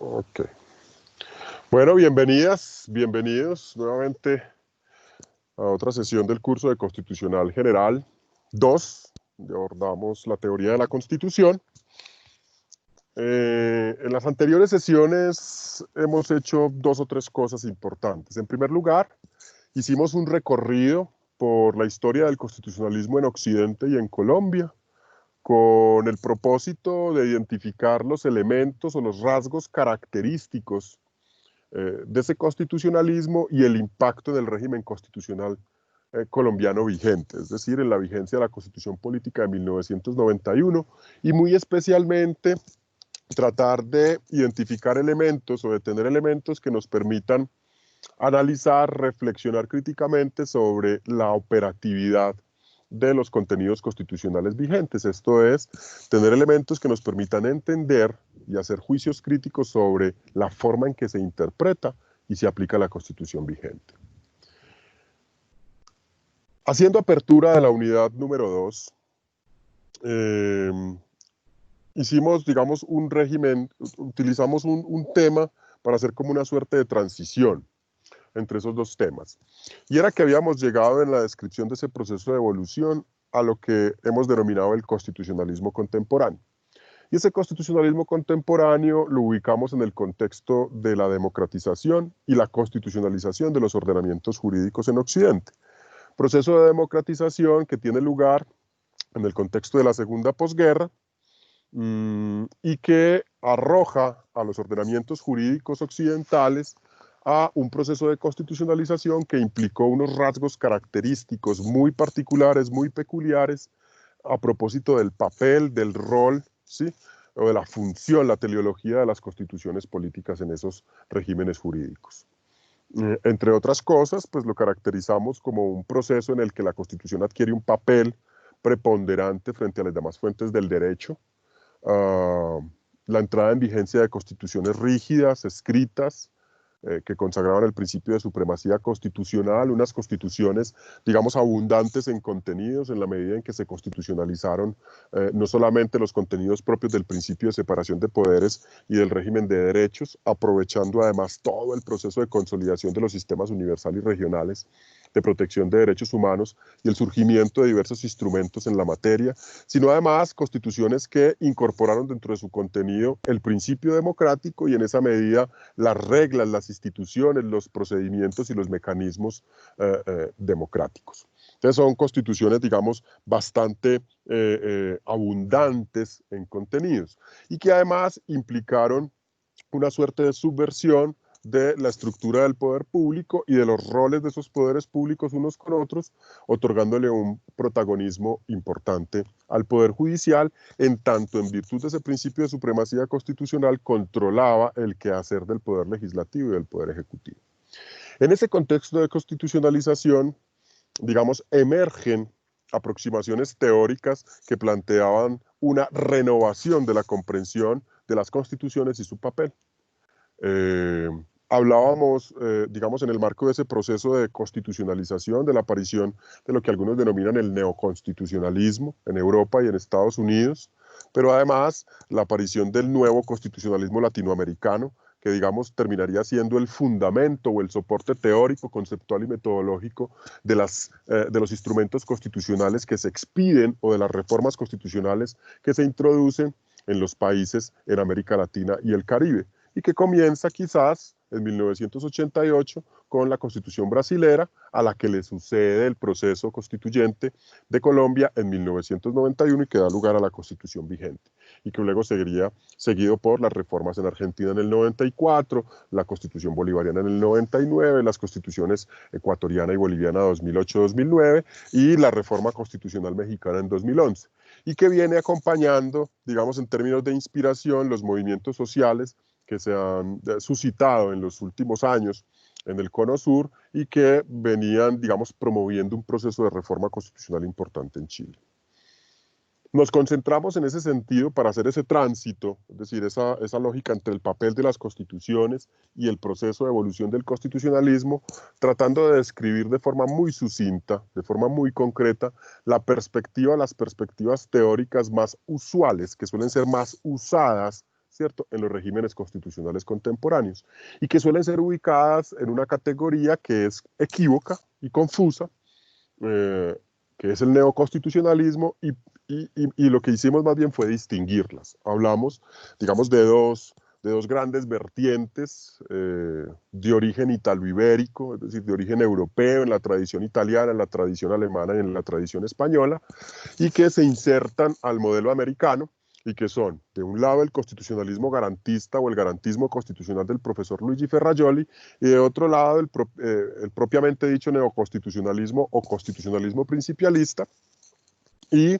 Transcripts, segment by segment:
Ok. Bueno, bienvenidas, bienvenidos nuevamente a otra sesión del curso de Constitucional General 2, donde abordamos la teoría de la Constitución. En las anteriores sesiones hemos hecho dos o tres cosas importantes. En primer lugar, hicimos un recorrido por la historia del constitucionalismo en Occidente y en Colombia, con el propósito de identificar los elementos o los rasgos característicos de ese constitucionalismo y el impacto del régimen constitucional colombiano vigente, es decir, en la vigencia de la Constitución Política de 1991 y muy especialmente tratar de identificar elementos o de tener elementos que nos permitan analizar, reflexionar críticamente sobre la operatividad de los contenidos constitucionales vigentes. Esto es, tener elementos que nos permitan entender y hacer juicios críticos sobre la forma en que se interpreta y se aplica la Constitución vigente. Haciendo apertura de la unidad número 2, hicimos, digamos, un régimen, utilizamos un tema para hacer como una suerte de transición entre esos dos temas. Y era que habíamos llegado en la descripción de ese proceso de evolución a lo que hemos denominado el constitucionalismo contemporáneo. Y ese constitucionalismo contemporáneo lo ubicamos en el contexto de la democratización y la constitucionalización de los ordenamientos jurídicos en Occidente. Proceso de democratización que tiene lugar en el contexto de la segunda posguerra y que arroja a los ordenamientos jurídicos occidentales a un proceso de constitucionalización que implicó unos rasgos característicos muy particulares, muy peculiares, a propósito del papel, del rol, ¿sí?, o de la función, la teleología de las constituciones políticas en esos regímenes jurídicos. Entre otras cosas, pues lo caracterizamos como un proceso en el que la Constitución adquiere un papel preponderante frente a las demás fuentes del derecho, la entrada en vigencia de constituciones rígidas, escritas, que consagraban el principio de supremacía constitucional, unas constituciones, digamos, abundantes en contenidos, en la medida en que se constitucionalizaron no solamente los contenidos propios del principio de separación de poderes y del régimen de derechos, aprovechando además todo el proceso de consolidación de los sistemas universal y regionales de protección de derechos humanos y el surgimiento de diversos instrumentos en la materia, sino además constituciones que incorporaron dentro de su contenido el principio democrático y en esa medida las reglas, las instituciones, los procedimientos y los mecanismos democráticos. Entonces son constituciones, digamos, bastante abundantes en contenidos y que además implicaron una suerte de subversión de la estructura del poder público y de los roles de esos poderes públicos unos con otros, otorgándole un protagonismo importante al Poder Judicial, en tanto en virtud de ese principio de supremacía constitucional controlaba el quehacer del Poder Legislativo y del Poder Ejecutivo. En ese contexto de constitucionalización, digamos, emergen aproximaciones teóricas que planteaban una renovación de la comprensión de las constituciones y su papel. Hablábamos, digamos, en el marco de ese proceso de constitucionalización, de la aparición de lo que algunos denominan el neoconstitucionalismo en Europa y en Estados Unidos, pero además la aparición del nuevo constitucionalismo latinoamericano, que digamos terminaría siendo el fundamento o el soporte teórico, conceptual y metodológico de los instrumentos constitucionales que se expiden o de las reformas constitucionales que se introducen en los países en América Latina y el Caribe, y que comienza quizás en 1988 con la Constitución brasilera, a la que le sucede el proceso constituyente de Colombia en 1991 y que da lugar a la Constitución vigente, y que luego seguiría seguido por las reformas en Argentina en el 94, la Constitución bolivariana en el 99, las constituciones ecuatoriana y boliviana 2008-2009 y la reforma constitucional mexicana en 2011, y que viene acompañando, digamos, en términos de inspiración, los movimientos sociales que se han suscitado en los últimos años en el Cono Sur y que venían, digamos, promoviendo un proceso de reforma constitucional importante en Chile. Nos concentramos en ese sentido para hacer ese tránsito, es decir, esa lógica entre el papel de las constituciones y el proceso de evolución del constitucionalismo, tratando de describir de forma muy sucinta, de forma muy concreta, las perspectivas teóricas más usuales, que suelen ser más usadas ¿cierto?, en los regímenes constitucionales contemporáneos, y que suelen ser ubicadas en una categoría que es equívoca y confusa, que es el neoconstitucionalismo, y lo que hicimos más bien fue distinguirlas. Hablamos, digamos, de dos grandes vertientes de origen italo-ibérico, es decir, de origen europeo, en la tradición italiana, en la tradición alemana y en la tradición española, y que se insertan al modelo americano, y que son, de un lado, el constitucionalismo garantista o el garantismo constitucional del profesor Luigi Ferrajoli, y de otro lado, el propiamente dicho neoconstitucionalismo o constitucionalismo principialista, y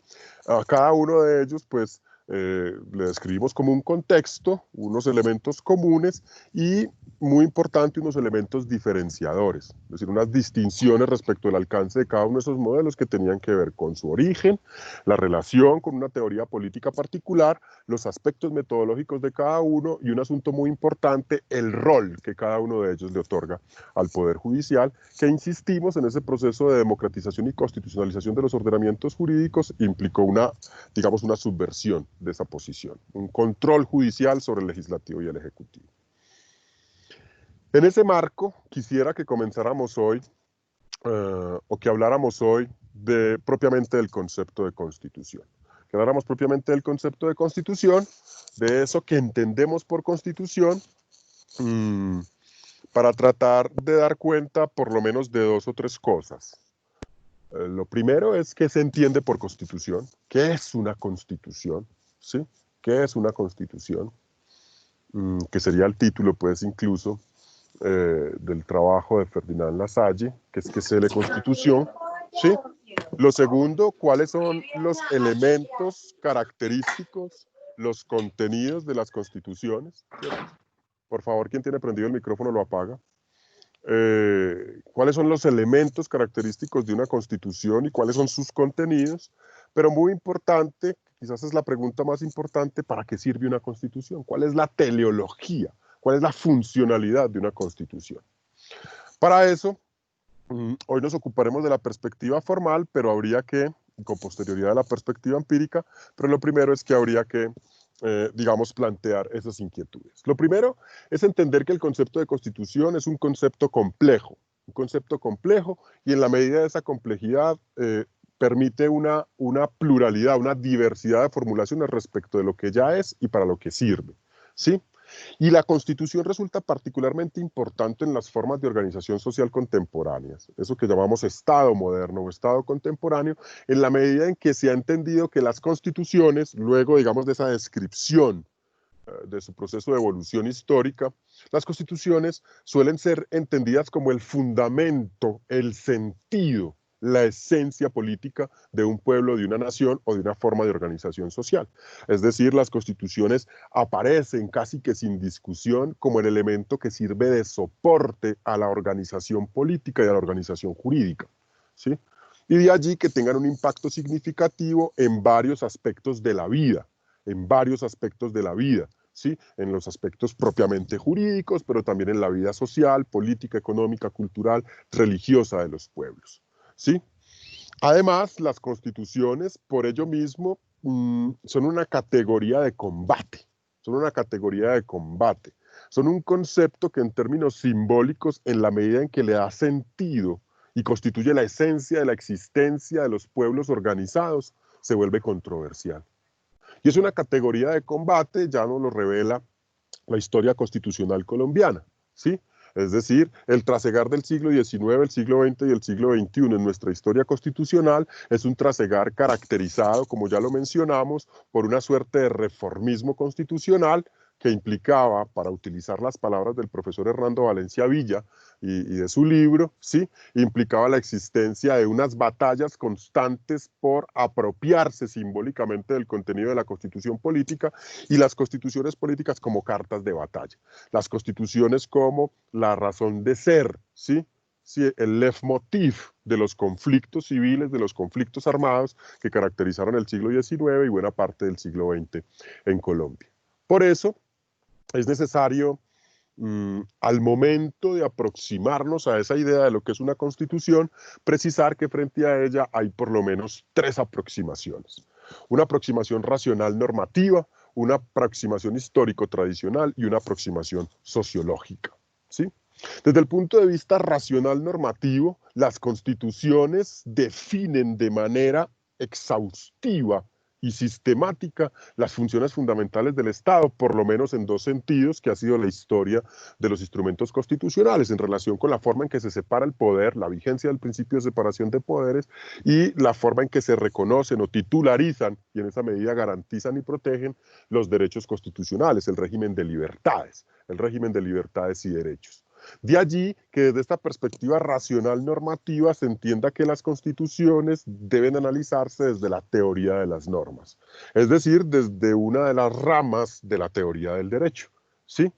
a cada uno de ellos, pues, le describimos como un contexto, unos elementos comunes y, muy importante, unos elementos diferenciadores, es decir, unas distinciones respecto al alcance de cada uno de esos modelos que tenían que ver con su origen, la relación con una teoría política particular, los aspectos metodológicos de cada uno y un asunto muy importante, el rol que cada uno de ellos le otorga al Poder Judicial, que insistimos en ese proceso de democratización y constitucionalización de los ordenamientos jurídicos implicó una, digamos, una subversión de esa posición, un control judicial sobre el legislativo y el ejecutivo. En ese marco, quisiera que comenzáramos hoy, o que habláramos hoy propiamente del concepto de constitución. Que habláramos propiamente del concepto de constitución, de eso que entendemos por constitución, para tratar de dar cuenta por lo menos de dos o tres cosas. Lo primero es qué se entiende por constitución, qué es una constitución, ¿sí? ¿Qué es una constitución? Que sería el título, pues, incluso, del trabajo de Ferdinand Lassalle, que es la Constitución, ¿sí? Lo segundo, cuáles son los elementos característicos, los contenidos de las constituciones, ¿cierto? Por favor, quien tiene prendido el micrófono lo apaga. Cuáles son los elementos característicos de una constitución y cuáles son sus contenidos, pero muy importante, quizás es la pregunta más importante, ¿para qué sirve una constitución? ¿Cuál es la teleología? ¿Cuál es la funcionalidad de una constitución? Para eso, hoy nos ocuparemos de la perspectiva formal, pero habría que, con posterioridad a la perspectiva empírica, pero lo primero es que habría que, digamos, plantear esas inquietudes. Lo primero es entender que el concepto de constitución es un concepto complejo y en la medida de esa complejidad permite una pluralidad, una diversidad de formulaciones respecto de lo que ya es y para lo que sirve, ¿sí? Y la Constitución resulta particularmente importante en las formas de organización social contemporáneas, eso que llamamos Estado moderno o Estado contemporáneo, en la medida en que se ha entendido que las constituciones, luego, digamos, de esa descripción de su proceso de evolución histórica, las constituciones suelen ser entendidas como el fundamento, el sentido, la esencia política de un pueblo, de una nación o de una forma de organización social. Es decir, las constituciones aparecen casi que sin discusión como el elemento que sirve de soporte a la organización política y a la organización jurídica, ¿sí? Y de allí que tengan un impacto significativo en varios aspectos de la vida, ¿sí? En los aspectos propiamente jurídicos, pero también en la vida social, política, económica, cultural, religiosa de los pueblos, ¿sí? Además, las constituciones, por ello mismo, son una categoría de combate, son un concepto que en términos simbólicos, en la medida en que le da sentido y constituye la esencia de la existencia de los pueblos organizados, se vuelve controversial. Y es una categoría de combate, ya nos lo revela la historia constitucional colombiana, ¿sí? Es decir, el trasegar del siglo XIX, el siglo XX y el siglo XXI en nuestra historia constitucional es un trasegar caracterizado, como ya lo mencionamos, por una suerte de reformismo constitucional que implicaba, para utilizar las palabras del profesor Hernando Valencia Villa y de su libro, ¿sí? Implicaba la existencia de unas batallas constantes por apropiarse simbólicamente del contenido de la constitución política y las constituciones políticas como cartas de batalla. Las constituciones como la razón de ser, ¿sí? Sí, el leitmotiv de los conflictos civiles, de los conflictos armados que caracterizaron el siglo XIX y buena parte del siglo XX en Colombia. Por eso es necesario, al momento de aproximarnos a esa idea de lo que es una constitución, precisar que frente a ella hay por lo menos tres aproximaciones. Una aproximación racional normativa, una aproximación histórico tradicional y una aproximación sociológica, ¿sí? Desde el punto de vista racional normativo, las constituciones definen de manera exhaustiva y sistemática las funciones fundamentales del Estado, por lo menos en dos sentidos, que ha sido la historia de los instrumentos constitucionales, en relación con la forma en que se separa el poder, la vigencia del principio de separación de poderes, y la forma en que se reconocen o titularizan, y en esa medida garantizan y protegen los derechos constitucionales, el régimen de libertades y derechos. De allí que desde esta perspectiva racional normativa se entienda que las constituciones deben analizarse desde la teoría de las normas, es decir, desde una de las ramas de la teoría del derecho, ¿sí?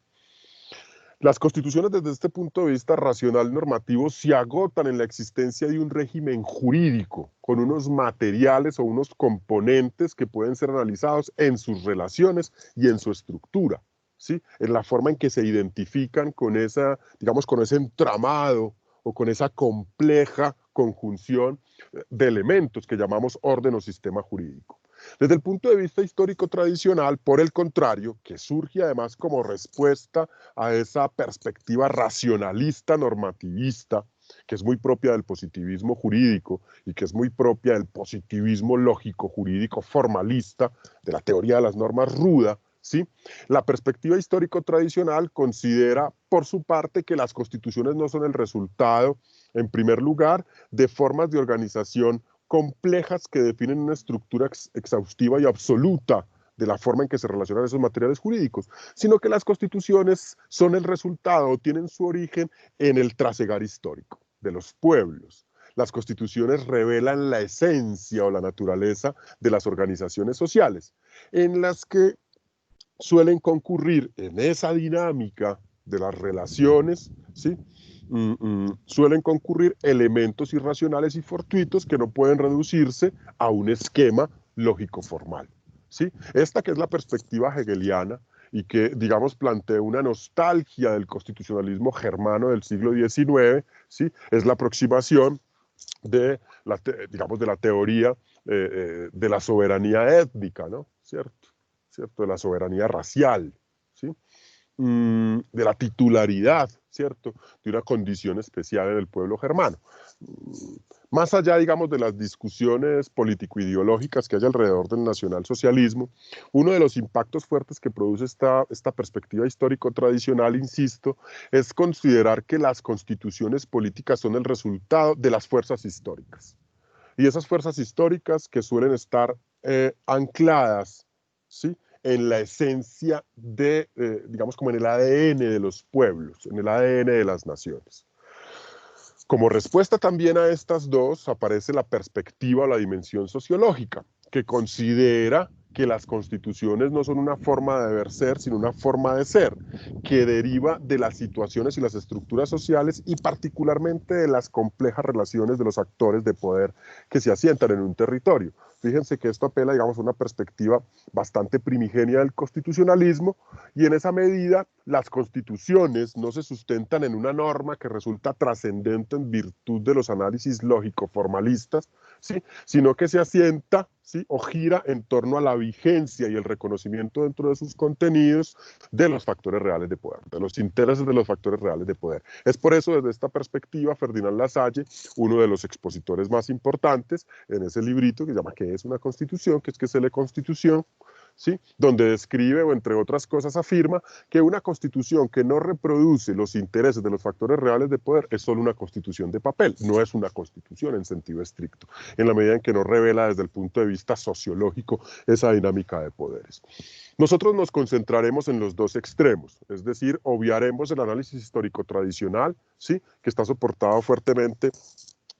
Las constituciones desde este punto de vista racional normativo se agotan en la existencia de un régimen jurídico con unos materiales o unos componentes que pueden ser analizados en sus relaciones y en su estructura, ¿sí? En la forma en que se identifican con esa, digamos, con ese entramado o con esa compleja conjunción de elementos que llamamos orden o sistema jurídico. Desde el punto de vista histórico tradicional, por el contrario, que surge además como respuesta a esa perspectiva racionalista normativista, que es muy propia del positivismo jurídico y que es muy propia del positivismo lógico jurídico formalista, de la teoría de las normas ruda, ¿sí? La perspectiva histórico tradicional considera, por su parte, que las constituciones no son el resultado, en primer lugar, de formas de organización complejas que definen una estructura exhaustiva y absoluta de la forma en que se relacionan esos materiales jurídicos, sino que las constituciones son el resultado o tienen su origen en el trasegar histórico de los pueblos. Las constituciones revelan la esencia o la naturaleza de las organizaciones sociales, en las que suelen concurrir en esa dinámica de las relaciones, ¿sí? Suelen concurrir elementos irracionales y fortuitos que no pueden reducirse a un esquema lógico-formal, ¿sí? Esta que es la perspectiva hegeliana y que, digamos, plantea una nostalgia del constitucionalismo germano del siglo XIX, ¿sí? Es la aproximación de digamos, de la teoría de la soberanía étnica, ¿no? ¿Cierto? De la soberanía racial, ¿sí? De la titularidad, ¿cierto? De una condición especial en el pueblo germano. Más allá, digamos, de las discusiones político-ideológicas que hay alrededor del nacionalsocialismo, uno de los impactos fuertes que produce esta perspectiva histórico-tradicional, insisto, es considerar que las constituciones políticas son el resultado de las fuerzas históricas. Y esas fuerzas históricas que suelen estar ancladas, ¿sí? En la esencia de, digamos, como en el ADN de los pueblos, en el ADN de las naciones. Como respuesta también a estas dos aparece la perspectiva o la dimensión sociológica, que considera que las constituciones no son una forma de deber ser, sino una forma de ser, que deriva de las situaciones y las estructuras sociales y particularmente de las complejas relaciones de los actores de poder que se asientan en un territorio. Fíjense que esto apela, digamos, a una perspectiva bastante primigenia del constitucionalismo y en esa medida las constituciones no se sustentan en una norma que resulta trascendente en virtud de los análisis lógico-formalistas, ¿sí? Sino que se asienta, ¿sí? O gira en torno a la vigencia y el reconocimiento dentro de sus contenidos de los factores reales de poder, de los intereses de los factores reales de poder. Es por eso, desde esta perspectiva, Ferdinand Lasalle, uno de los expositores más importantes en ese librito que se llama ¿Qué es una constitución?, que es que se lee Constitución, ¿sí? Donde describe, o entre otras cosas afirma, que una constitución que no reproduce los intereses de los factores reales de poder es solo una constitución de papel, no es una constitución en sentido estricto, en la medida en que no revela desde el punto de vista sociológico esa dinámica de poderes. Nosotros nos concentraremos en los dos extremos, es decir, obviaremos el análisis histórico tradicional, ¿sí? Que está soportado fuertemente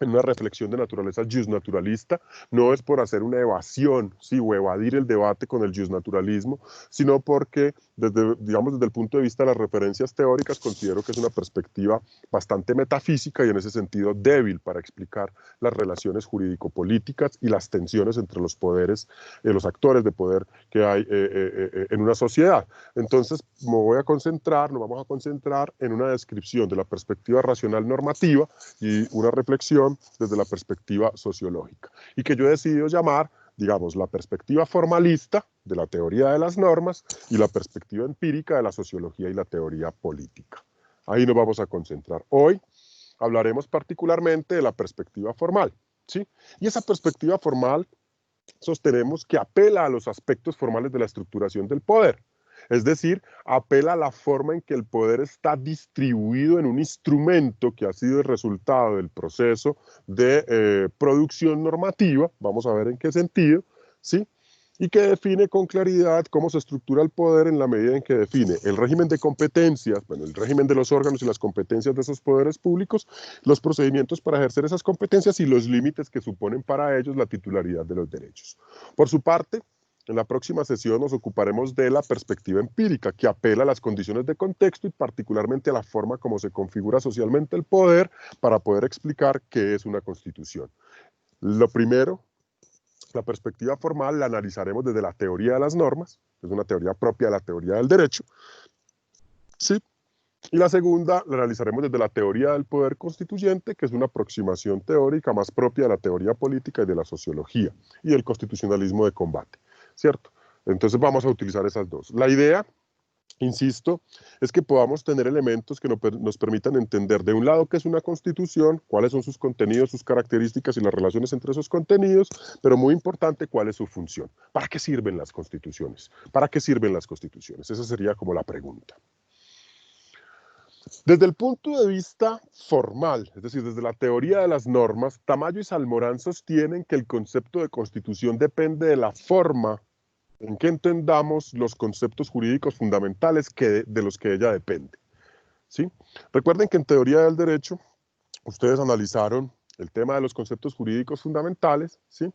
en una reflexión de naturaleza justnaturalista, no es por hacer una evasión, ¿sí? O evadir el debate con el justnaturalismo, sino porque, digamos, desde el punto de vista de las referencias teóricas, considero que es una perspectiva bastante metafísica y en ese sentido débil para explicar las relaciones jurídico-políticas y las tensiones entre los poderes, los actores de poder que hay en una sociedad. Entonces, nos vamos a concentrar en una descripción de la perspectiva racional normativa y una reflexión desde la perspectiva sociológica, y que yo he decidido llamar, digamos, la perspectiva formalista de la teoría de las normas y la perspectiva empírica de la sociología y la teoría política. Ahí nos vamos a concentrar. Hoy hablaremos particularmente de la perspectiva formal, ¿sí? Y esa perspectiva formal sostenemos que apela a los aspectos formales de la estructuración del poder. Es decir, apela a la forma en que el poder está distribuido en un instrumento que ha sido el resultado del proceso de producción normativa, vamos a ver en qué sentido, ¿sí? Y que define con claridad cómo se estructura el poder en la medida en que define el régimen de competencias, bueno, el régimen de los órganos y las competencias de esos poderes públicos, los procedimientos para ejercer esas competencias y los límites que suponen para ellos la titularidad de los derechos. Por su parte, en la próxima sesión nos ocuparemos de la perspectiva empírica, que apela a las condiciones de contexto y particularmente a la forma como se configura socialmente el poder para poder explicar qué es una constitución. Lo primero, la perspectiva formal la analizaremos desde la teoría de las normas, que es una teoría propia de la teoría del derecho, ¿sí? Y la segunda la analizaremos desde la teoría del poder constituyente, que es una aproximación teórica más propia de la teoría política y de la sociología, y del constitucionalismo de combate, ¿cierto? Entonces vamos a utilizar esas dos. La idea, insisto, es que podamos tener elementos que nos permitan entender de un lado qué es una constitución, cuáles son sus contenidos, sus características y las relaciones entre esos contenidos, pero muy importante, cuál es su función. ¿Para qué sirven las constituciones? ¿Para qué sirven las constituciones? Esa sería como la pregunta. Desde el punto de vista formal, es decir, desde la teoría de las normas, Tamayo y Salmorán sostienen que el concepto de constitución depende de la forma en que entendamos los conceptos jurídicos fundamentales de los que ella depende, ¿sí? Recuerden que en teoría del derecho, ustedes analizaron el tema de los conceptos jurídicos fundamentales, ¿sí?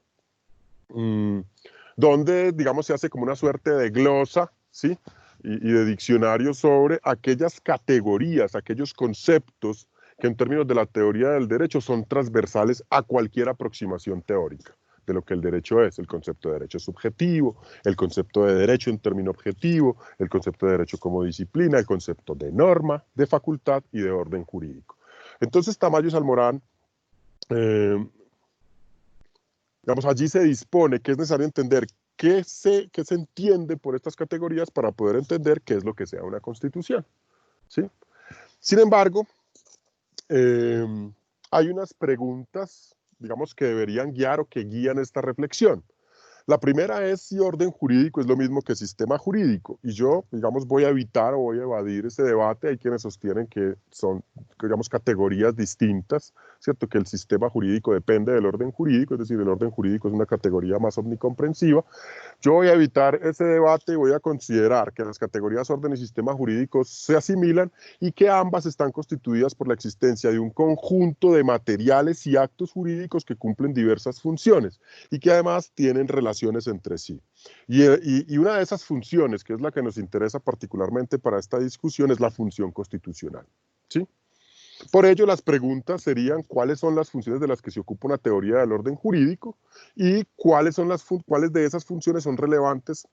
Donde, digamos, se hace como una suerte de glosa, ¿sí? Y de diccionario sobre aquellas categorías, aquellos conceptos que en términos de la teoría del derecho son transversales a cualquier aproximación teórica de lo que el derecho es, el concepto de derecho subjetivo, el concepto de derecho en término objetivo, el concepto de derecho como disciplina, el concepto de norma, de facultad y de orden jurídico. Entonces Tamayo y Salmorán, digamos, allí se dispone que es necesario entender qué se entiende por estas categorías para poder entender qué es lo que sea una constitución, ¿sí? Sin embargo, hay unas preguntas, digamos, que deberían guiar o que guían esta reflexión. La primera es si orden jurídico es lo mismo que sistema jurídico. Y yo, digamos, voy a evitar o voy a evadir ese debate. Hay quienes sostienen que son, digamos, categorías distintas, ¿cierto? Que el sistema jurídico depende del orden jurídico, es decir, el orden jurídico es una categoría más omnicomprensiva. Yo voy a evitar ese debate y voy a considerar que las categorías orden y sistema jurídico se asimilan y que ambas están constituidas por la existencia de un conjunto de materiales y actos jurídicos que cumplen diversas funciones y que además tienen relaciones entre sí. Y una de esas funciones, que es la que nos interesa particularmente para esta discusión, es la función constitucional, ¿sí? Por ello, las preguntas serían cuáles son las funciones de las que se ocupa una teoría del orden jurídico y cuáles de esas funciones son relevantes,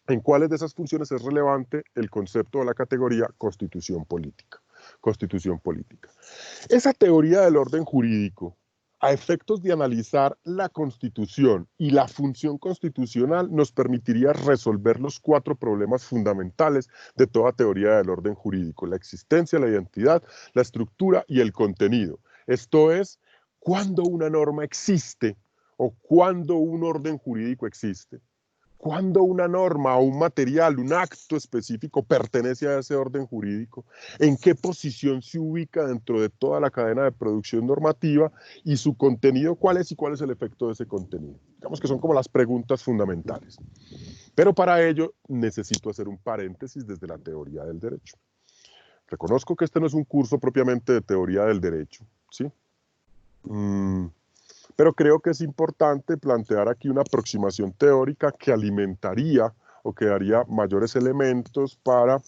en cuáles de esas funciones es relevante el concepto de la categoría constitución política. Constitución política. Esa teoría del orden jurídico, a efectos de analizar la Constitución y la función constitucional, nos permitiría resolver los 4 problemas fundamentales de toda teoría del orden jurídico: la existencia, la identidad, la estructura y el contenido. Esto es, ¿cuándo una norma existe o cuándo un orden jurídico existe? ¿Cuándo una norma o un material, un acto específico pertenece a ese orden jurídico? ¿En qué posición se ubica dentro de toda la cadena de producción normativa? ¿Y su contenido cuál es y cuál es el efecto de ese contenido? Digamos que son como las preguntas fundamentales. Pero para ello necesito hacer un paréntesis desde la teoría del derecho. Reconozco que este no es un curso propiamente de teoría del derecho, ¿sí? Pero creo que es importante plantear aquí una aproximación teórica que alimentaría o que daría mayores elementos para,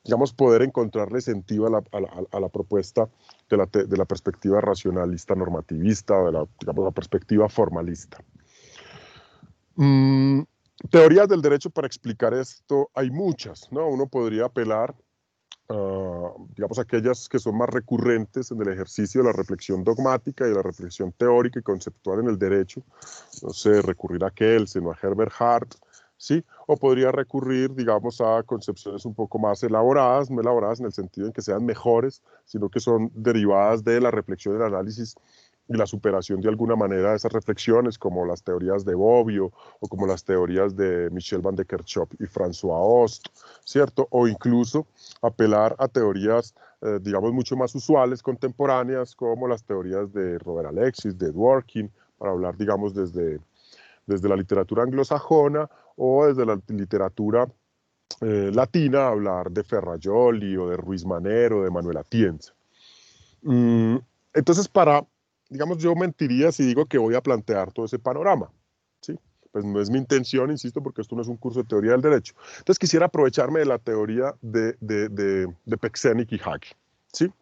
digamos, poder encontrarle sentido a la propuesta de la perspectiva racionalista normativista o de la, digamos, la perspectiva formalista. Teorías del derecho para explicar esto hay muchas, ¿no? Uno podría apelar digamos, aquellas que son más recurrentes en el ejercicio de la reflexión dogmática y de la reflexión teórica y conceptual en el derecho, no sé, recurrir a Kelsen o a Herbert Hart, ¿sí? O podría recurrir, digamos, a concepciones un poco más elaboradas, no elaboradas en el sentido en que sean mejores, sino que son derivadas de la reflexión, del análisis y la superación de alguna manera de esas reflexiones, como las teorías de Bobbio o como las teorías de Michel van de Kerchove y François Host, ¿cierto? O incluso apelar a teorías, digamos, mucho más usuales, contemporáneas, como las teorías de Robert Alexis, de Dworkin, para hablar, digamos, desde la literatura anglosajona o desde la literatura latina, hablar de Ferrajoli o de Ruiz Manero, de Manuel Atienza. Entonces, digamos, yo mentiría si digo que voy a plantear todo ese panorama, ¿sí? Pues no es mi intención, insisto, porque esto no es un curso de teoría del derecho. Entonces quisiera aprovecharme de la teoría de Peksenic y Hage, ¿sí?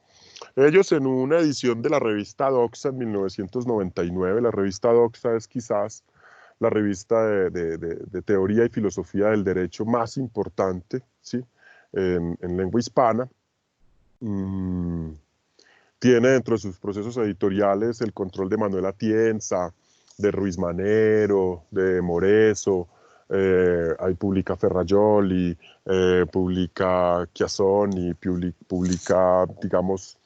Ellos en una edición de la revista Doxa en 1999, la revista Doxa es quizás la revista de teoría y filosofía del derecho más importante, ¿sí? En lengua hispana. Tiene dentro de sus procesos editoriales el control de Manuel Atienza, de Ruiz Manero, de Moreso, ahí publica Ferrajoli, publica Chiassoni, publica, digamos,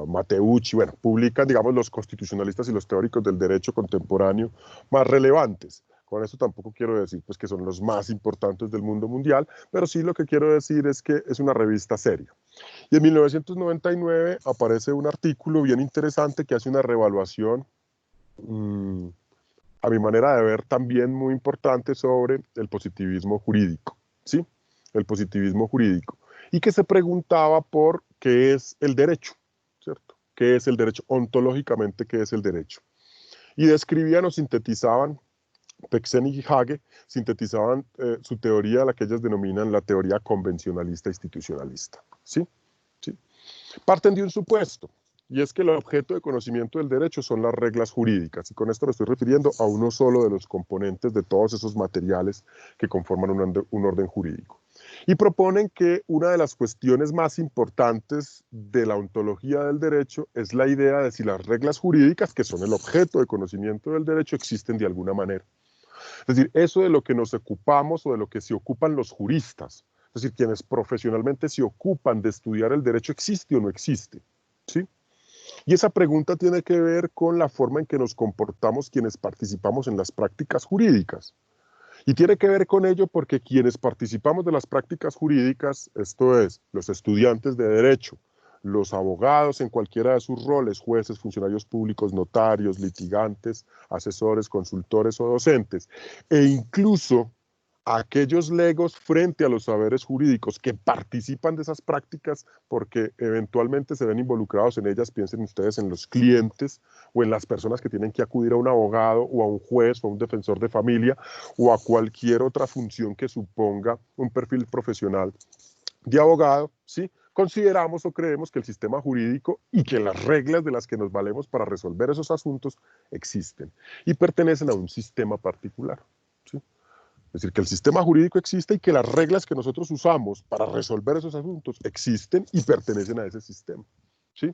Mateucci, bueno, publican, digamos, los constitucionalistas y los teóricos del derecho contemporáneo más relevantes. Con esto tampoco quiero decir pues, que son los más importantes del mundo mundial, pero sí lo que quiero decir es que es una revista seria. Y en 1999 aparece un artículo bien interesante que hace una reevaluación, a mi manera de ver, también muy importante sobre el positivismo jurídico, ¿sí? El positivismo jurídico. Y que se preguntaba por qué es el derecho, ¿cierto? ¿Qué es el derecho? Ontológicamente, ¿qué es el derecho? Y describían o sintetizaban, Peksenic y Hage, sintetizaban su teoría, la que ellas denominan la teoría convencionalista institucionalista, ¿sí? ¿Sí? Parten de un supuesto, y es que el objeto de conocimiento del derecho son las reglas jurídicas, y con esto me estoy refiriendo a uno solo de los componentes de todos esos materiales que conforman un orden jurídico. Y proponen que una de las cuestiones más importantes de la ontología del derecho es la idea de si las reglas jurídicas, que son el objeto de conocimiento del derecho, existen de alguna manera. Es decir, eso de lo que nos ocupamos o de lo que se ocupan los juristas, es decir, quienes profesionalmente se ocupan de estudiar el derecho, ¿existe o no existe? ¿Sí? Y esa pregunta tiene que ver con la forma en que nos comportamos quienes participamos en las prácticas jurídicas. Y tiene que ver con ello porque quienes participamos de las prácticas jurídicas, esto es, los estudiantes de derecho, los abogados en cualquiera de sus roles, jueces, funcionarios públicos, notarios, litigantes, asesores, consultores o docentes, e incluso aquellos legos frente a los saberes jurídicos que participan de esas prácticas porque eventualmente se ven involucrados en ellas, piensen ustedes en los clientes o en las personas que tienen que acudir a un abogado o a un juez o a un defensor de familia o a cualquier otra función que suponga un perfil profesional de abogado, ¿sí? Consideramos o creemos que el sistema jurídico y que las reglas de las que nos valemos para resolver esos asuntos existen y pertenecen a un sistema particular, ¿sí? Es decir, que el sistema jurídico existe y que las reglas que nosotros usamos para resolver esos asuntos existen y pertenecen a ese sistema, ¿sí?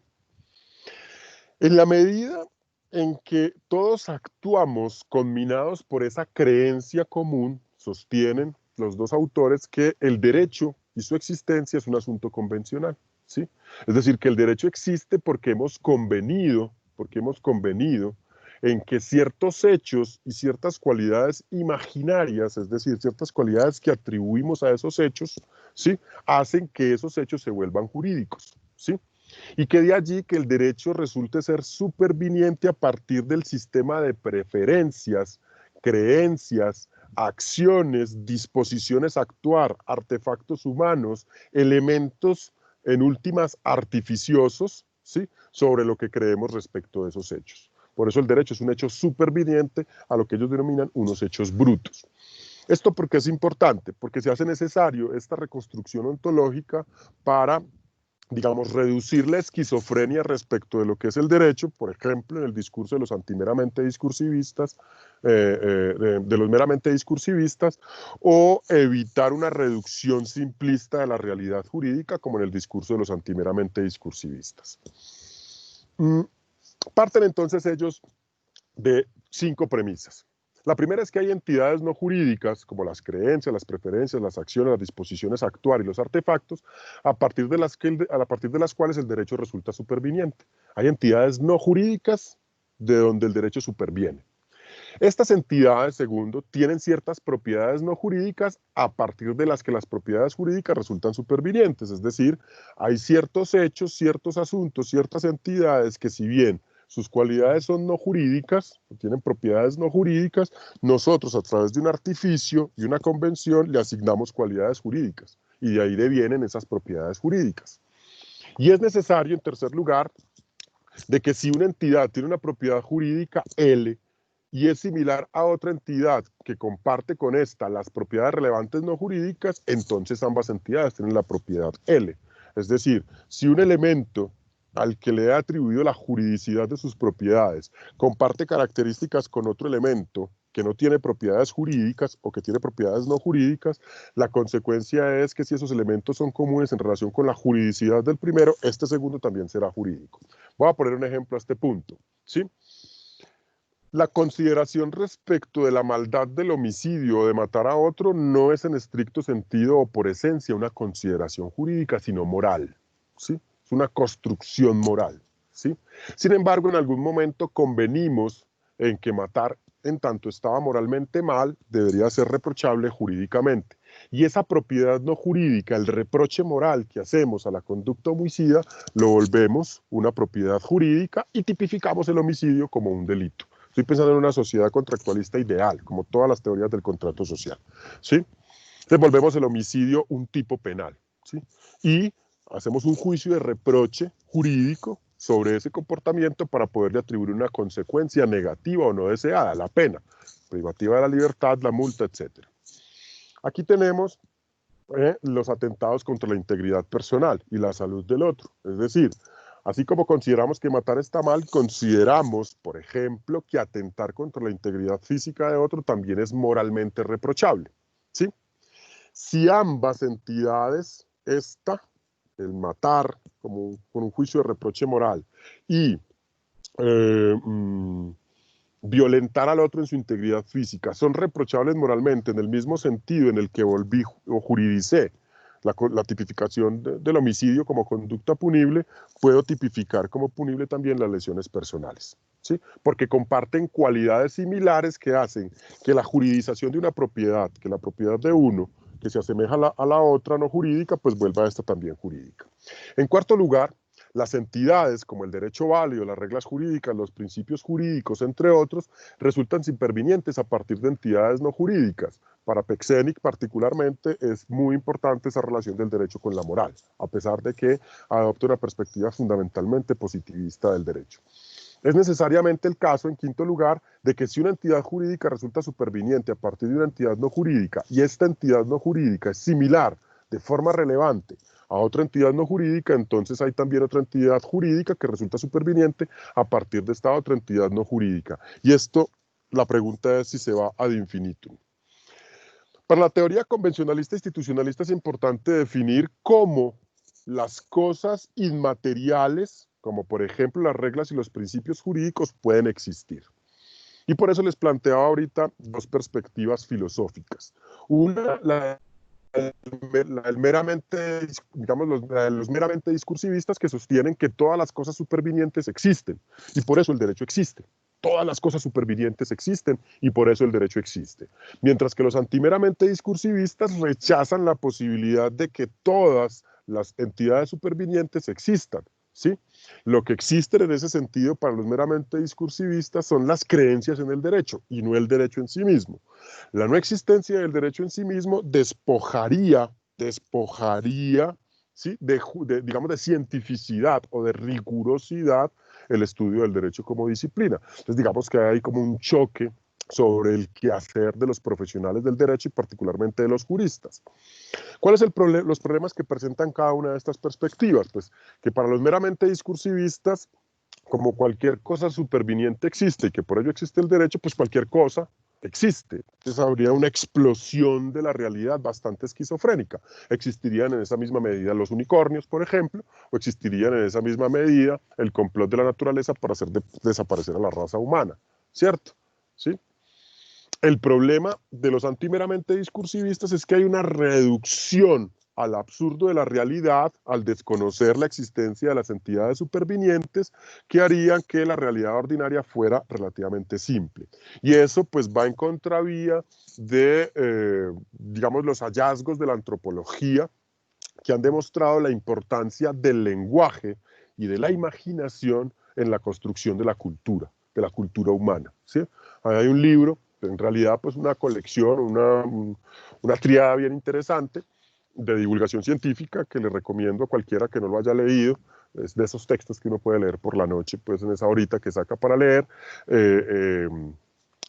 En la medida en que todos actuamos conminados por esa creencia común, sostienen los dos autores que el derecho y su existencia es un asunto convencional, ¿sí? Es decir, que el derecho existe porque hemos convenido en que ciertos hechos y ciertas cualidades imaginarias, es decir, ciertas cualidades que atribuimos a esos hechos, ¿sí? Hacen que esos hechos se vuelvan jurídicos, ¿sí? Y que de allí que el derecho resulte ser superviniente a partir del sistema de preferencias, creencias, acciones, disposiciones a actuar, artefactos humanos, elementos en últimas artificiosos, ¿sí? Sobre lo que creemos respecto de esos hechos. Por eso el derecho es un hecho superviniente a lo que ellos denominan unos hechos brutos. ¿Esto por qué es importante? Porque se hace necesario esta reconstrucción ontológica para digamos, reducir la esquizofrenia respecto de lo que es el derecho, por ejemplo, en el discurso de los antimeramente discursivistas, de los meramente discursivistas, o evitar una reducción simplista de la realidad jurídica, como en el discurso de los antimeramente discursivistas. Parten entonces ellos de 5 premisas. La primera es que hay entidades no jurídicas, como las creencias, las preferencias, las acciones, las disposiciones a actuar y los artefactos, a partir de las cuales el derecho resulta superviniente. Hay entidades no jurídicas de donde el derecho superviene. Estas entidades, segundo, tienen ciertas propiedades no jurídicas a partir de las que las propiedades jurídicas resultan supervinientes. Es decir, hay ciertos hechos, ciertos asuntos, ciertas entidades que, si bien sus cualidades son no jurídicas, tienen propiedades no jurídicas, nosotros a través de un artificio y una convención le asignamos cualidades jurídicas y de ahí devienen esas propiedades jurídicas. Y es necesario, en tercer lugar, de que si una entidad tiene una propiedad jurídica L y es similar a otra entidad que comparte con esta las propiedades relevantes no jurídicas, entonces ambas entidades tienen la propiedad L. Es decir, si un elemento al que le he atribuido la juridicidad de sus propiedades comparte características con otro elemento que no tiene propiedades jurídicas o que tiene propiedades no jurídicas, la consecuencia es que si esos elementos son comunes en relación con la juridicidad del primero, este segundo también será jurídico. Voy a poner un ejemplo a este punto, ¿sí? La consideración respecto de la maldad del homicidio o de matar a otro no es en estricto sentido o por esencia una consideración jurídica, sino moral, ¿sí? Es una construcción moral, ¿sí? Sin embargo, en algún momento convenimos en que matar, en tanto estaba moralmente mal, debería ser reprochable jurídicamente. Y esa propiedad no jurídica, el reproche moral que hacemos a la conducta homicida, lo volvemos una propiedad jurídica y tipificamos el homicidio como un delito. Estoy pensando en una sociedad contractualista ideal, como todas las teorías del contrato social, ¿sí? Entonces volvemos el homicidio un tipo penal, ¿sí? Y hacemos un juicio de reproche jurídico sobre ese comportamiento para poderle atribuir una consecuencia negativa o no deseada, la pena, privativa de la libertad, la multa, etc. Aquí tenemos los atentados contra la integridad personal y la salud del otro, es decir, así como consideramos que matar está mal, consideramos, por ejemplo, que atentar contra la integridad física de otro también es moralmente reprochable, ¿sí? Si ambas entidades, el matar como con un juicio de reproche moral y eh, violentar al otro en su integridad física, son reprochables moralmente en el mismo sentido en el que volví o juridicé la tipificación del homicidio como conducta punible, puedo tipificar como punible también las lesiones personales, ¿sí? Porque comparten cualidades similares que hacen que la juridización de una propiedad, que la propiedad de uno, que se asemeja a la otra no jurídica, pues vuelva a esta también jurídica. En cuarto lugar, las entidades, como el derecho válido, las reglas jurídicas, los principios jurídicos, entre otros, resultan supervinientes a partir de entidades no jurídicas. Para Peksenic, particularmente, es muy importante esa relación del derecho con la moral, a pesar de que adopta una perspectiva fundamentalmente positivista del derecho. Es necesariamente el caso, en quinto lugar, de que si una entidad jurídica resulta superviniente a partir de una entidad no jurídica y esta entidad no jurídica es similar de forma relevante a otra entidad no jurídica, entonces hay también otra entidad jurídica que resulta superviniente a partir de esta otra entidad no jurídica. Y esto, la pregunta es si se va ad infinitum. Para la teoría convencionalista institucionalista es importante definir cómo las cosas inmateriales, como por ejemplo las reglas y los principios jurídicos, pueden existir. Y por eso les planteaba ahorita dos perspectivas filosóficas. Una, la meramente, digamos, los meramente discursivistas que sostienen que todas las cosas supervinientes existen y por eso el derecho existe. Todas las cosas supervinientes existen y por eso el derecho existe. Mientras que los antimeramente discursivistas rechazan la posibilidad de que todas las entidades supervinientes existan, ¿sí? Lo que existe en ese sentido para los meramente discursivistas son las creencias en el derecho y no el derecho en sí mismo. La no existencia del derecho en sí mismo despojaría, ¿sí? digamos, de cientificidad o de rigurosidad el estudio del derecho como disciplina. Entonces digamos que hay como un choque sobre el quehacer de los profesionales del derecho y particularmente de los juristas. ¿Cuáles son los problemas que presentan cada una de estas perspectivas? Pues que para los meramente discursivistas, como cualquier cosa superviniente existe y que por ello existe el derecho, pues cualquier cosa existe. Entonces habría una explosión de la realidad bastante esquizofrénica. Existirían en esa misma medida los unicornios, por ejemplo, o existirían en esa misma medida el complot de la naturaleza para hacer desaparecer a la raza humana, ¿cierto? ¿Sí? El problema de los antimeramente discursivistas es que hay una reducción al absurdo de la realidad al desconocer la existencia de las entidades supervinientes que harían que la realidad ordinaria fuera relativamente simple. Y eso pues va en contravía de, digamos, los hallazgos de la antropología que han demostrado la importancia del lenguaje y de la imaginación en la construcción de la cultura humana, ¿sí? Hay un libro, en realidad pues una colección, una triada bien interesante de divulgación científica que le recomiendo a cualquiera que no lo haya leído. Es de esos textos que uno puede leer por la noche, pues en esa horita que saca para leer.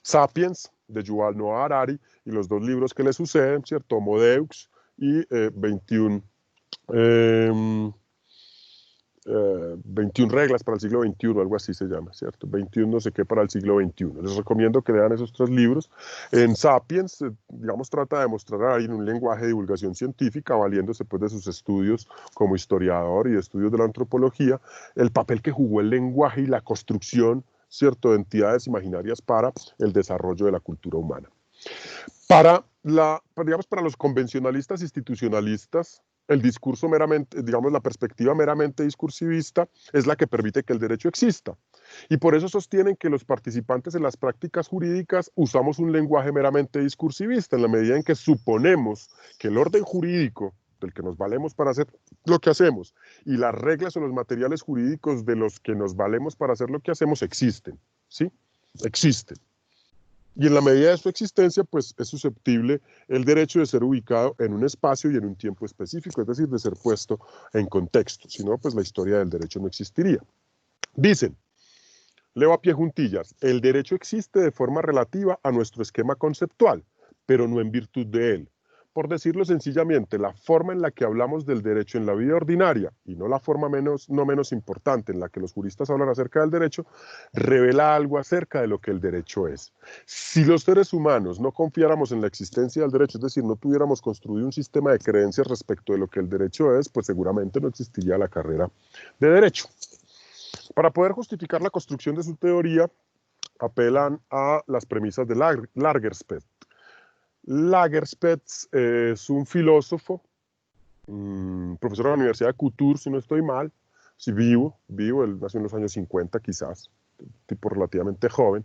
Sapiens, de Yuval Noah Harari, y los dos libros que le suceden, ¿cierto? Homo Deus y 21 reglas para el siglo XXI, algo así se llama, ¿cierto? 21 no sé qué para el siglo XXI. Les recomiendo que lean esos tres libros. En Sapiens, digamos, trata de demostrar ahí en un lenguaje de divulgación científica, valiéndose pues de sus estudios como historiador y de estudios de la antropología, el papel que jugó el lenguaje y la construcción, ¿cierto?, de entidades imaginarias para el desarrollo de la cultura humana. Digamos, para los convencionalistas institucionalistas, el discurso meramente, digamos, la perspectiva meramente discursivista es la que permite que el derecho exista. Y por eso sostienen que los participantes en las prácticas jurídicas usamos un lenguaje meramente discursivista, en la medida en que suponemos que el orden jurídico del que nos valemos para hacer lo que hacemos y las reglas o los materiales jurídicos de los que nos valemos para hacer lo que hacemos existen, ¿sí? Existen. Y en la medida de su existencia, pues es susceptible el derecho de ser ubicado en un espacio y en un tiempo específico, es decir, de ser puesto en contexto. Si no, pues la historia del derecho no existiría. Dicen, leo a pie juntillas, el derecho existe de forma relativa a nuestro esquema conceptual, pero no en virtud de él. Por decirlo sencillamente, la forma en la que hablamos del derecho en la vida ordinaria, y no la forma no menos importante en la que los juristas hablan acerca del derecho, revela algo acerca de lo que el derecho es. Si los seres humanos no confiáramos en la existencia del derecho, es decir, no tuviéramos construido un sistema de creencias respecto de lo que el derecho es, pues seguramente no existiría la carrera de derecho. Para poder justificar la construcción de su teoría, apelan a las premisas de Lagerspeth. Lagerspeth es un filósofo, profesor de la Universidad de Couture, si no estoy mal, si vivo, él nació en los años 50 quizás, tipo relativamente joven.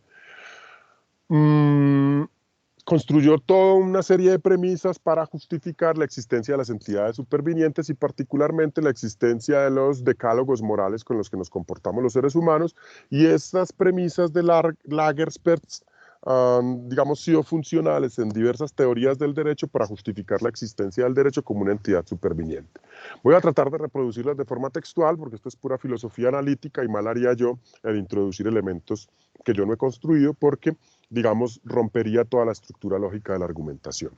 Construyó toda una serie de premisas para justificar la existencia de las entidades supervinientes y particularmente la existencia de los decálogos morales con los que nos comportamos los seres humanos, y estas premisas de Lagerspeth han, digamos, sido funcionales en diversas teorías del derecho para justificar la existencia del derecho como una entidad superviniente. Voy a tratar de reproducirlas de forma textual porque esto es pura filosofía analítica y mal haría yo el introducir elementos que yo no he construido porque, digamos, rompería toda la estructura lógica de la argumentación.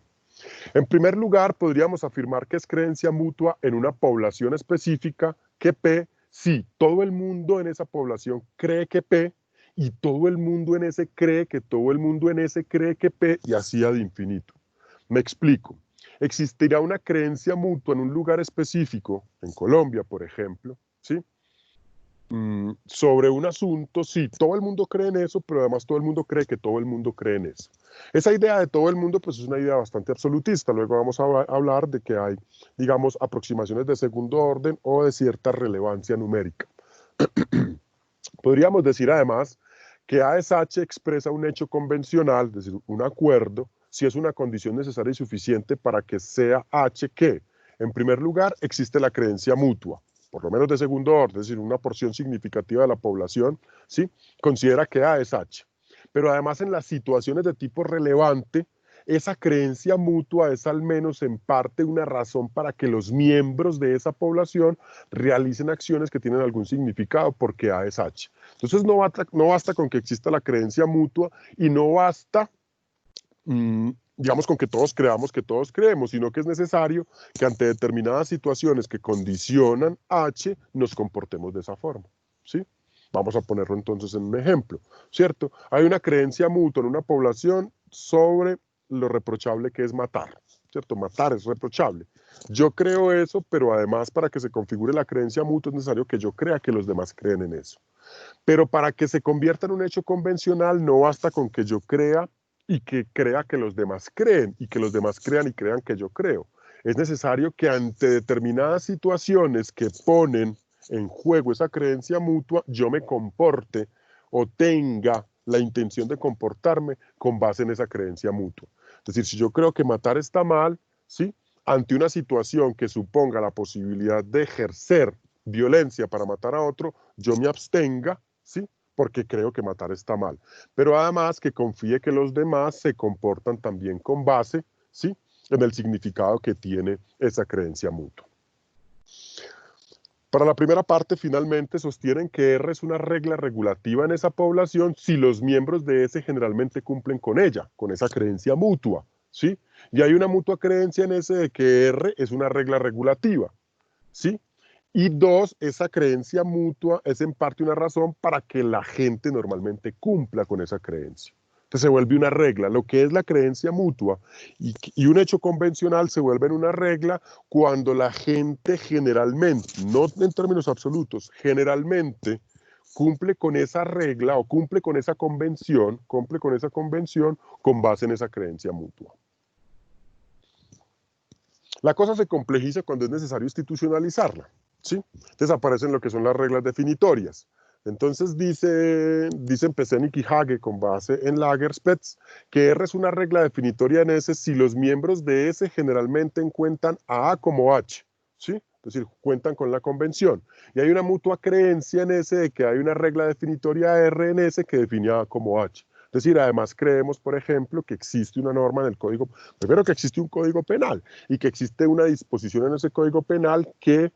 En primer lugar, podríamos afirmar que es creencia mutua en una población específica que P, si todo el mundo en esa población cree que P, y todo el mundo en ese cree que todo el mundo en ese cree que P, y así ad infinito. Me explico. Existirá una creencia mutua en un lugar específico, en Colombia, por ejemplo, ¿sí?, sobre un asunto, sí, todo el mundo cree en eso, pero además todo el mundo cree que todo el mundo cree en eso. Esa idea de todo el mundo, pues es una idea bastante absolutista. Luego vamos a hablar de que hay, digamos, aproximaciones de segundo orden o de cierta relevancia numérica. Podríamos decir además que A es H expresa un hecho convencional, es decir, un acuerdo, si es una condición necesaria y suficiente para que sea H que, en primer lugar, existe la creencia mutua, por lo menos de segundo orden, es decir, una porción significativa de la población, ¿sí?, considera que A es H. Pero además en las situaciones de tipo relevante, esa creencia mutua es al menos en parte una razón para que los miembros de esa población realicen acciones que tienen algún significado, porque A es H. Entonces no basta con que exista la creencia mutua y no basta, digamos, con que todos creamos que todos creemos, sino que es necesario que ante determinadas situaciones que condicionan H, nos comportemos de esa forma, ¿sí? Vamos a ponerlo entonces en un ejemplo, ¿cierto? Hay una creencia mutua en una población sobre lo reprochable que es matar, ¿cierto? Matar es reprochable. Yo creo eso, pero además para que se configure la creencia mutua es necesario que yo crea que los demás creen en eso. Pero para que se convierta en un hecho convencional no basta con que yo crea y que crea que los demás creen y que los demás crean y crean que yo creo. Es necesario que ante determinadas situaciones que ponen en juego esa creencia mutua, yo me comporte o tenga la intención de comportarme con base en esa creencia mutua. Es decir, si yo creo que matar está mal, ¿sí? Ante una situación que suponga la posibilidad de ejercer violencia para matar a otro, yo me abstenga, ¿sí? Porque creo que matar está mal. Pero además que confíe que los demás se comportan también con base, ¿sí? En el significado que tiene esa creencia mutua. Para la primera parte, finalmente, sostienen que R es una regla regulativa en esa población si los miembros de S generalmente cumplen con ella, con esa creencia mutua, ¿sí? Y hay una mutua creencia en S de que R es una regla regulativa, ¿sí? Y dos, esa creencia mutua es en parte una razón para que la gente normalmente cumpla con esa creencia. Entonces se vuelve una regla. Lo que es la creencia mutua y un hecho convencional se vuelve una regla cuando la gente generalmente, no en términos absolutos, generalmente cumple con esa regla o cumple con esa convención con base en esa creencia mutua. La cosa se complejiza cuando es necesario institucionalizarla, ¿sí? Entonces aparecen lo que son las reglas definitorias. Entonces dicen Pesenik y Hage, con base en Lagerspitz, que R es una regla definitoria en S si los miembros de S generalmente encuentran a A como H, ¿sí? Es decir, cuentan con la convención. Y hay una mutua creencia en S de que hay una regla definitoria R en S que define a A como H. Es decir, además creemos, por ejemplo, que existe una norma en el código, primero que existe un código penal y que existe una disposición en ese código penal que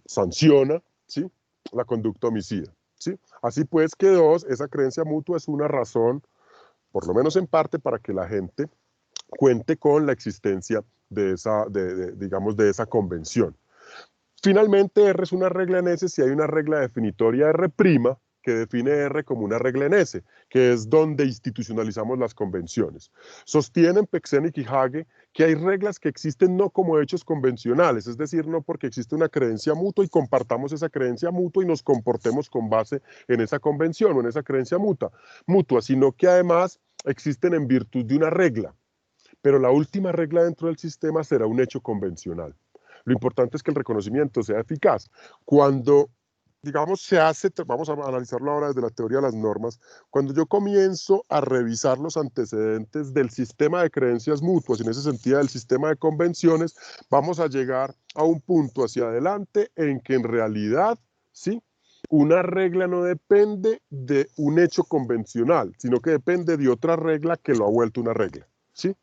sanciona, ¿sí?, la conducta homicida, ¿sí? Así pues que dos, esa creencia mutua es una razón, por lo menos en parte, para que la gente cuente con la existencia de esa, digamos, de esa convención. Finalmente, R es una regla en S si hay una regla definitoria R', que define R como una regla en S, que es donde institucionalizamos las convenciones. Sostienen Pesenik y Hage que hay reglas que existen no como hechos convencionales, es decir, no porque existe una creencia mutua y compartamos esa creencia mutua y nos comportemos con base en esa convención o en esa creencia mutua, sino que además existen en virtud de una regla. Pero la última regla dentro del sistema será un hecho convencional. Lo importante es que el reconocimiento sea eficaz. Cuando, digamos, se hace, vamos a analizarlo ahora desde la teoría de las normas, cuando yo comienzo a revisar los antecedentes del sistema de creencias mutuas, en ese sentido del sistema de convenciones, vamos a llegar a un punto hacia adelante en que en realidad, ¿sí?, una regla no depende de un hecho convencional, sino que depende de otra regla que lo ha vuelto una regla, ¿sí?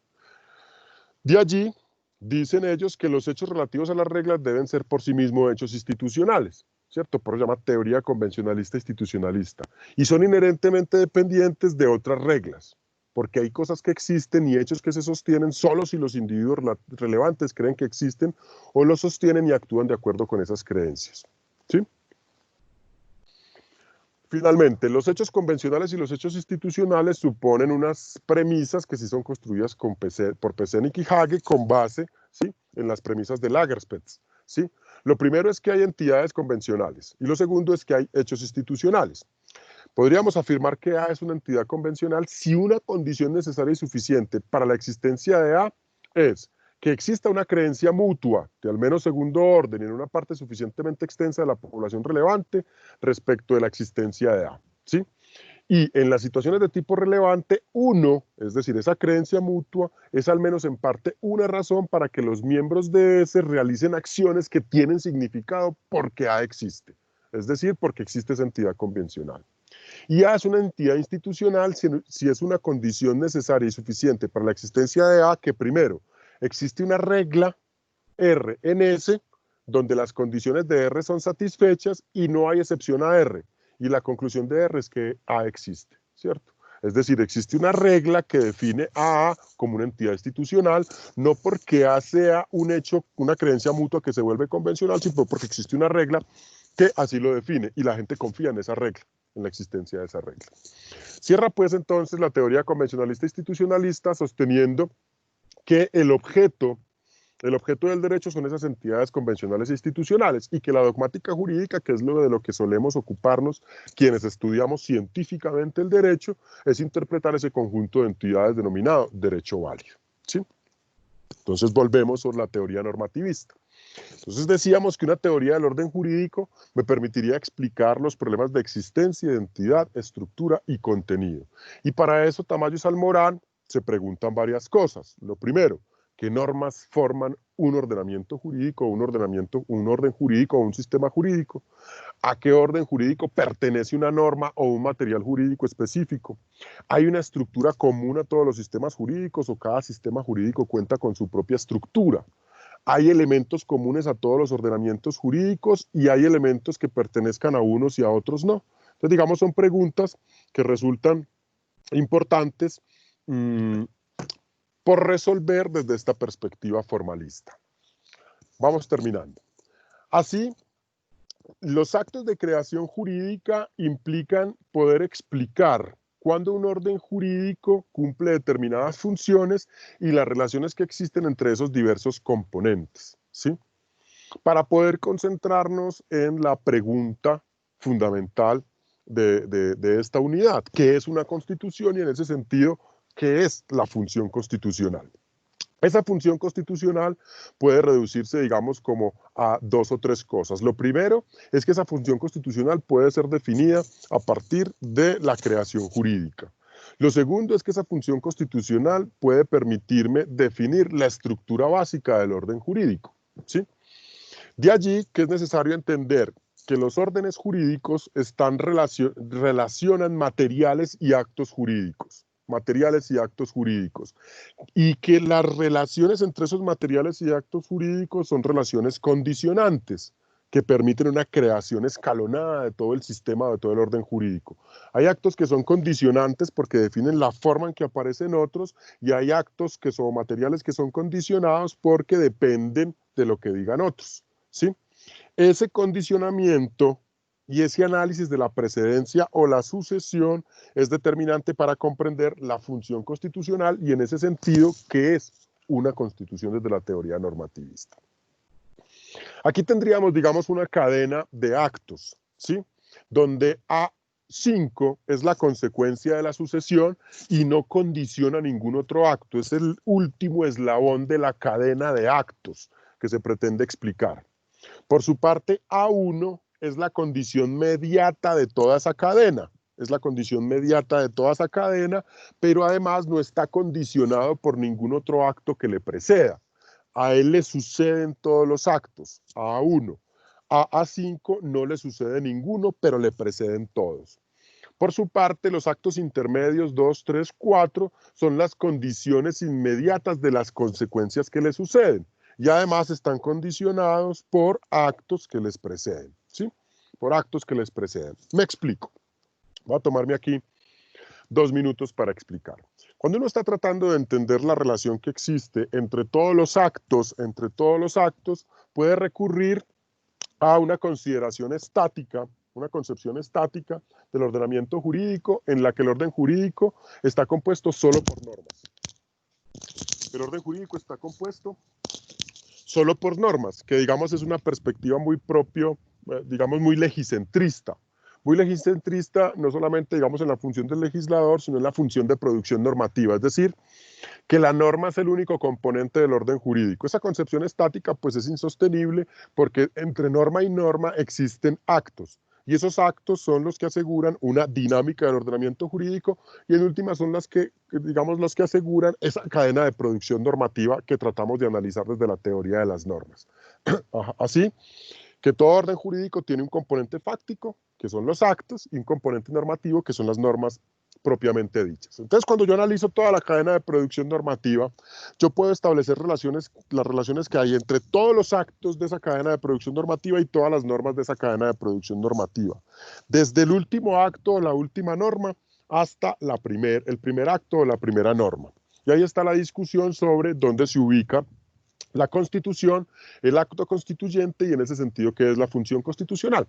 De allí, dicen ellos que los hechos relativos a las reglas deben ser por sí mismos hechos institucionales, ¿cierto? Por eso se llama teoría convencionalista institucionalista. Y son inherentemente dependientes de otras reglas, porque hay cosas que existen y hechos que se sostienen solo si los individuos relevantes creen que existen o los sostienen y actúan de acuerdo con esas creencias, ¿sí? Finalmente, los hechos convencionales y los hechos institucionales suponen unas premisas que sí son construidas por Pesenik y Hage con base, ¿sí?, en las premisas de Lagerspitz, ¿sí? Lo primero es que hay entidades convencionales y lo segundo es que hay hechos institucionales. Podríamos afirmar que A es una entidad convencional si una condición necesaria y suficiente para la existencia de A es que exista una creencia mutua de al menos segundo orden en una parte suficientemente extensa de la población relevante respecto de la existencia de A, ¿sí? Y en las situaciones de tipo relevante, uno, es decir, esa creencia mutua, es al menos en parte una razón para que los miembros de ese realicen acciones que tienen significado porque A existe, es decir, porque existe esa entidad convencional. Y A es una entidad institucional si es una condición necesaria y suficiente para la existencia de A, que primero, existe una regla R en S, donde las condiciones de R son satisfechas y no hay excepción a R. Y la conclusión de R es que A existe, ¿cierto? Es decir, existe una regla que define a A como una entidad institucional, no porque A sea un hecho, una creencia mutua que se vuelve convencional, sino porque existe una regla que así lo define y la gente confía en esa regla, en la existencia de esa regla. Cierra pues entonces la teoría convencionalista institucionalista sosteniendo que el objeto del derecho son esas entidades convencionales e institucionales y que la dogmática jurídica, que es lo de lo que solemos ocuparnos quienes estudiamos científicamente el derecho, es interpretar ese conjunto de entidades denominado derecho válido, ¿sí? Entonces volvemos sobre la teoría normativista. Entonces decíamos que una teoría del orden jurídico me permitiría explicar los problemas de existencia, identidad, estructura y contenido. Y para eso Tamayo y Salmorán se preguntan varias cosas. Lo primero, ¿qué normas forman un ordenamiento jurídico, un orden jurídico o un sistema jurídico? ¿A qué orden jurídico pertenece una norma o un material jurídico específico? ¿Hay una estructura común a todos los sistemas jurídicos o cada sistema jurídico cuenta con su propia estructura? ¿Hay elementos comunes a todos los ordenamientos jurídicos y hay elementos que pertenezcan a unos y a otros no? Entonces, digamos, son preguntas que resultan importantes por resolver desde esta perspectiva formalista. Vamos terminando. Así, los actos de creación jurídica implican poder explicar cuándo un orden jurídico cumple determinadas funciones y las relaciones que existen entre esos diversos componentes, ¿sí? Para poder concentrarnos en la pregunta fundamental de esta unidad, ¿qué es una constitución? Y en ese sentido, ¿qué es la función constitucional? Esa función constitucional puede reducirse, digamos, como a dos o tres cosas. Lo primero es que esa función constitucional puede ser definida a partir de la creación jurídica. Lo segundo es que esa función constitucional puede permitirme definir la estructura básica del orden jurídico, ¿sí? De allí que es necesario entender que los órdenes jurídicos relacionan materiales y actos jurídicos. Y que las relaciones entre esos materiales y actos jurídicos son relaciones condicionantes que permiten una creación escalonada de todo el sistema, de todo el orden jurídico. Hay actos que son condicionantes porque definen la forma en que aparecen otros y hay actos que son materiales que son condicionados porque dependen de lo que digan otros, ¿sí? Ese condicionamiento y ese análisis de la precedencia o la sucesión es determinante para comprender la función constitucional y en ese sentido, ¿qué es una constitución desde la teoría normativista? Aquí tendríamos, digamos, una cadena de actos, ¿sí? Donde A5 es la consecuencia de la sucesión y no condiciona ningún otro acto. Es el último eslabón de la cadena de actos que se pretende explicar. Por su parte, A1 es la condición mediata de toda esa cadena. Pero además no está condicionado por ningún otro acto que le preceda. A él le suceden todos los actos, a A1. A A5 no le sucede ninguno, pero le preceden todos. Por su parte, los actos intermedios 2, 3, 4 son las condiciones inmediatas de las consecuencias que le suceden. Y además están condicionados por actos que les preceden, ¿sí? Por actos que les preceden. Me explico. Voy a tomarme aquí 2 minutos para explicar. Cuando uno está tratando de entender la relación que existe entre todos los actos, puede recurrir a una consideración estática, una concepción estática del ordenamiento jurídico en la que el orden jurídico está compuesto solo por normas. El orden jurídico está compuesto solo por normas, que digamos es una perspectiva muy propio, digamos muy legicentrista. Muy legicentrista no solamente digamos en la función del legislador, sino en la función de producción normativa, es decir, que la norma es el único componente del orden jurídico. Esa concepción estática pues es insostenible porque entre norma y norma existen actos. Y esos actos son los que aseguran una dinámica del ordenamiento jurídico y en última son los que aseguran esa cadena de producción normativa que tratamos de analizar desde la teoría de las normas. Así que todo orden jurídico tiene un componente fáctico que son los actos, y un componente normativo, que son las normas propiamente dichas. Entonces, cuando yo analizo toda la cadena de producción normativa, yo puedo establecer las relaciones que hay entre todos los actos de esa cadena de producción normativa y todas las normas de esa cadena de producción normativa. Desde el último acto o la última norma hasta el primer acto o la primera norma. Y ahí está la discusión sobre dónde se ubica la Constitución, el acto constituyente y en ese sentido qué es la función constitucional,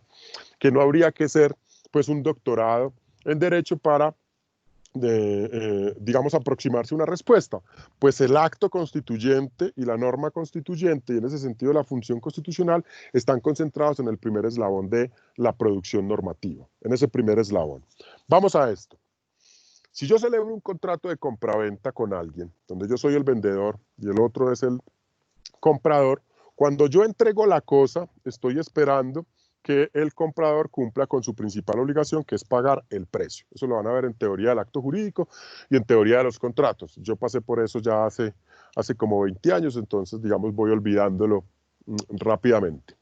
que no habría que ser pues un doctorado en Derecho para digamos, aproximarse a una respuesta. Pues el acto constituyente y la norma constituyente, y en ese sentido la función constitucional, están concentrados en el primer eslabón de la producción normativa, en ese primer eslabón. Vamos a esto. Si yo celebro un contrato de compraventa con alguien, donde yo soy el vendedor y el otro es el comprador, cuando yo entrego la cosa, estoy esperando que el comprador cumpla con su principal obligación, que es pagar el precio. Eso lo van a ver en teoría del acto jurídico y en teoría de los contratos. Yo pasé por eso ya hace como 20 años, entonces, digamos, voy olvidándolo rápidamente.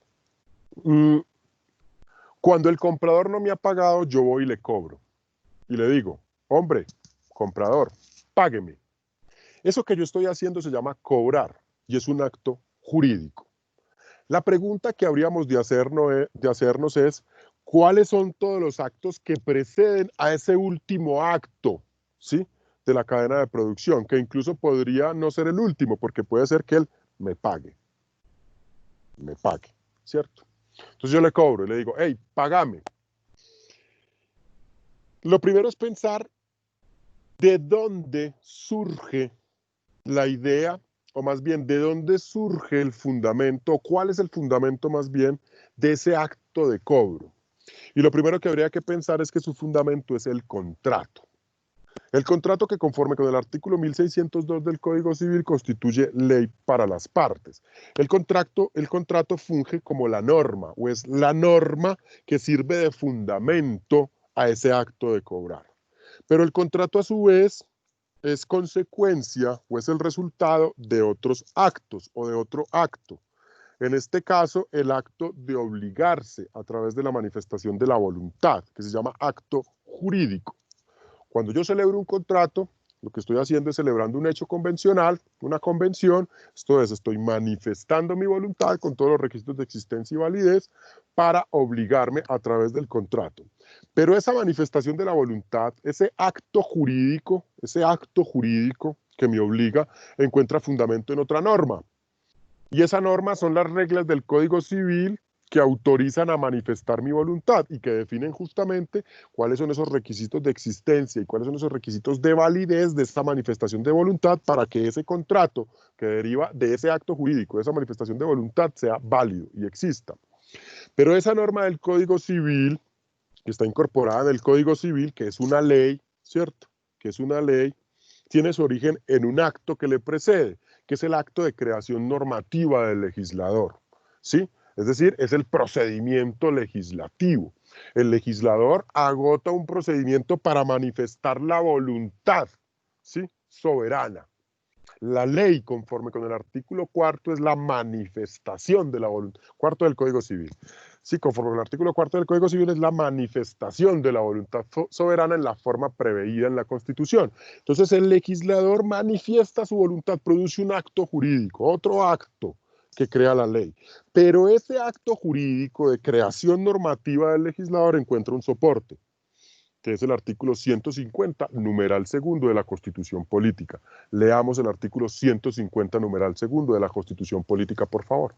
Cuando el comprador no me ha pagado, yo voy y le cobro. Y le digo, hombre, comprador, págueme. Eso que yo estoy haciendo se llama cobrar y es un acto jurídico. La pregunta que habríamos de hacernos es, ¿cuáles son todos los actos que preceden a ese último acto, ¿sí?, de la cadena de producción? Que incluso podría no ser el último, porque puede ser que él me pague, ¿cierto? Entonces yo le cobro y le digo, hey, págame. Lo primero es pensar de dónde surge la idea, o más bien, ¿de dónde surge el fundamento? ¿Cuál es el fundamento más bien de ese acto de cobro? Y lo primero que habría que pensar es que su fundamento es el contrato. El contrato que conforme con el artículo 1602 del Código Civil constituye ley para las partes. El contrato funge como la norma, o es la norma que sirve de fundamento a ese acto de cobrar. Pero el contrato a su vez es consecuencia o es el resultado de otros actos o de otro acto. En este caso, el acto de obligarse a través de la manifestación de la voluntad, que se llama acto jurídico. Cuando yo celebro un contrato, lo que estoy haciendo es celebrando un hecho convencional, una convención, esto es, estoy manifestando mi voluntad con todos los requisitos de existencia y validez para obligarme a través del contrato. Pero esa manifestación de la voluntad, ese acto jurídico que me obliga, encuentra fundamento en otra norma. Y esa norma son las reglas del Código Civil que autorizan a manifestar mi voluntad y que definen justamente cuáles son esos requisitos de existencia y cuáles son esos requisitos de validez de esta manifestación de voluntad para que ese contrato que deriva de ese acto jurídico, de esa manifestación de voluntad, sea válido y exista. Pero esa norma del Código Civil, que está incorporada en el Código Civil, que es una ley, ¿cierto?, que es una ley, tiene su origen en un acto que le precede, que es el acto de creación normativa del legislador, ¿sí? Es decir, es el procedimiento legislativo. El legislador agota un procedimiento para manifestar la voluntad, ¿sí?, soberana. La ley, conforme con el artículo 4, es la manifestación de la voluntad, cuarto del Código Civil. Sí, conforme con el artículo 4 del Código Civil es la manifestación de la voluntad soberana en la forma preveída en la Constitución. Entonces el legislador manifiesta su voluntad, produce un acto jurídico, otro acto que crea la ley. Pero ese acto jurídico de creación normativa del legislador encuentra un soporte, que es el artículo 150, numeral segundo de la Constitución Política. Leamos el artículo 150, numeral segundo de la Constitución Política, por favor.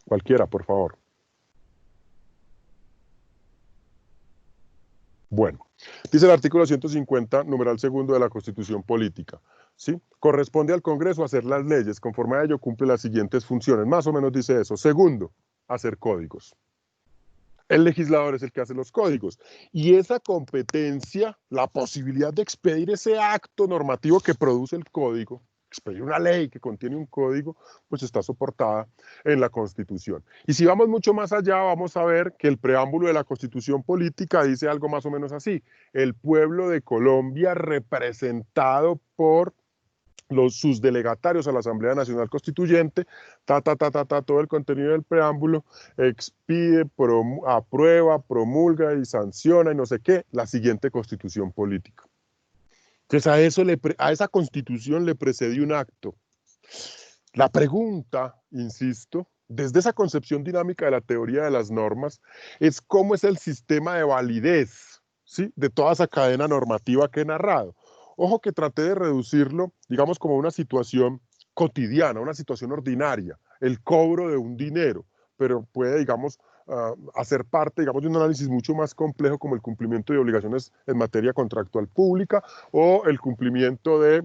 Cualquiera, por favor. Bueno, dice el artículo 150, numeral segundo de la Constitución Política, ¿sí? Corresponde al Congreso hacer las leyes, conforme a ello cumple las siguientes funciones, más o menos dice eso. Segundo, hacer códigos. El legislador es el que hace los códigos. Y esa competencia, la posibilidad de expedir ese acto normativo que produce el código, expedir una ley que contiene un código, pues está soportada en la Constitución. Y si vamos mucho más allá, vamos a ver que el preámbulo de la Constitución política dice algo más o menos así: el pueblo de Colombia representado por sus delegatarios a la Asamblea Nacional Constituyente, todo el contenido del preámbulo, expide, aprueba, promulga y sanciona y no sé qué, la siguiente Constitución política. Entonces a esa Constitución le precedió un acto. La pregunta, insisto, desde esa concepción dinámica de la teoría de las normas, es cómo es el sistema de validez, ¿sí?, de toda esa cadena normativa que he narrado. Ojo que traté de reducirlo, digamos, como una situación cotidiana, una situación ordinaria, el cobro de un dinero, pero puede, digamos, hacer parte, digamos, de un análisis mucho más complejo, como el cumplimiento de obligaciones en materia contractual pública o el cumplimiento de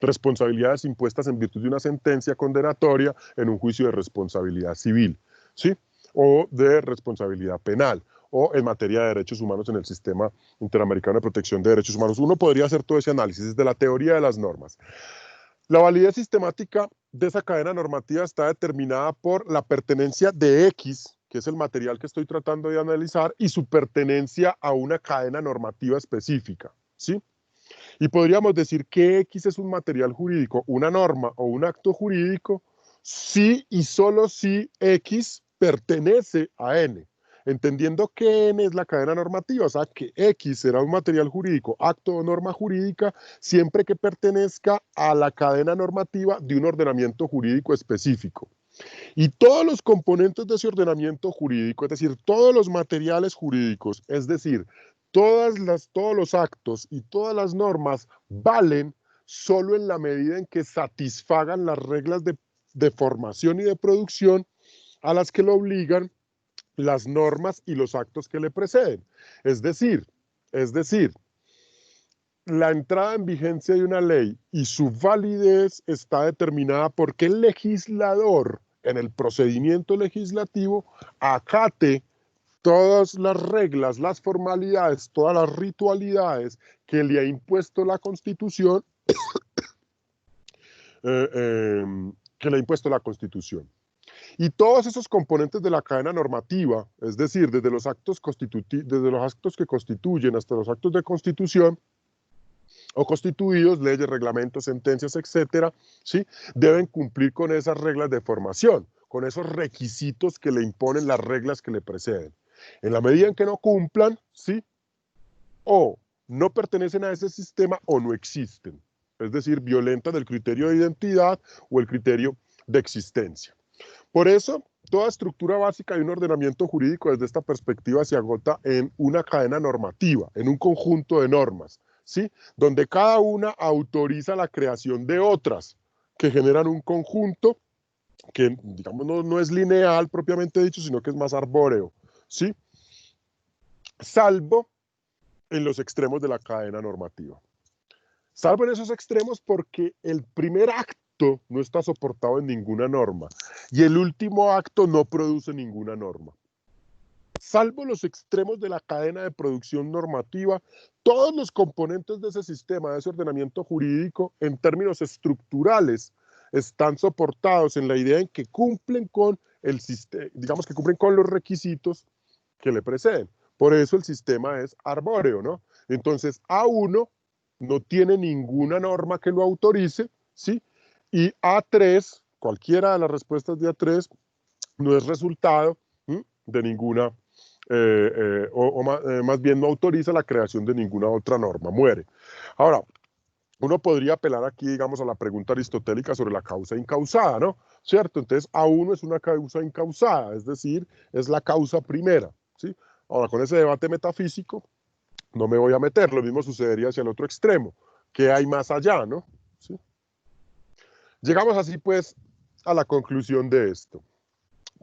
responsabilidades impuestas en virtud de una sentencia condenatoria en un juicio de responsabilidad civil, ¿sí?, o de responsabilidad penal, o en materia de derechos humanos en el sistema interamericano de protección de derechos humanos. Uno podría hacer todo ese análisis desde la teoría de las normas. La validez sistemática de esa cadena normativa está determinada por la pertenencia de X, que es el material que estoy tratando de analizar, y su pertenencia a una cadena normativa específica, ¿sí? Y podríamos decir que X es un material jurídico, una norma o un acto jurídico, si y solo si X pertenece a N, entendiendo que N es la cadena normativa, o sea que X será un material jurídico, acto o norma jurídica, siempre que pertenezca a la cadena normativa de un ordenamiento jurídico específico. Y todos los componentes de ese ordenamiento jurídico, es decir, todos los materiales jurídicos, es decir, todos los actos y todas las normas valen solo en la medida en que satisfagan las reglas de formación y de producción a las que lo obligan las normas y los actos que le preceden. Es decir, la entrada en vigencia de una ley y su validez está determinada porque el legislador, en el procedimiento legislativo, acate todas las reglas, las formalidades, todas las ritualidades que le ha impuesto la Constitución, Y todos esos componentes de la cadena normativa, es decir, desde los actos que constituyen hasta los actos de constitución o constituidos, leyes, reglamentos, sentencias, etcétera, ¿sí?, deben cumplir con esas reglas de formación, con esos requisitos que le imponen las reglas que le preceden. En la medida en que no cumplan, ¿sí?, o no pertenecen a ese sistema o no existen, es decir, violentan el criterio de identidad o el criterio de existencia. Por eso, toda estructura básica de un ordenamiento jurídico desde esta perspectiva se agota en una cadena normativa, en un conjunto de normas, ¿sí?, donde cada una autoriza la creación de otras que generan un conjunto que, digamos, no es lineal propiamente dicho, sino que es más arbóreo, ¿sí?, salvo en los extremos de la cadena normativa. Salvo en esos extremos porque el primer acto no está soportado en ninguna norma y el último acto no produce ninguna norma. Salvo los extremos de la cadena de producción normativa, todos los componentes de ese sistema, de ese ordenamiento jurídico, en términos estructurales, están soportados en la idea en que cumplen con el sistema, digamos que cumplen con los requisitos que le preceden. Por eso el sistema es arbóreo, ¿no? Entonces, A1 no tiene ninguna norma que lo autorice, ¿sí? Y A3, cualquiera de las respuestas de A3, no es resultado de ninguna, más bien no autoriza la creación de ninguna otra norma, muere. Ahora, uno podría apelar aquí, digamos, a la pregunta aristotélica sobre la causa incausada, ¿no? ¿Cierto? Entonces, A1 es una causa incausada, es decir, es la causa primera, ¿sí? Ahora, con ese debate metafísico, no me voy a meter, lo mismo sucedería hacia el otro extremo. ¿Qué hay más allá, no? ¿Sí? Llegamos así, pues, a la conclusión de esto.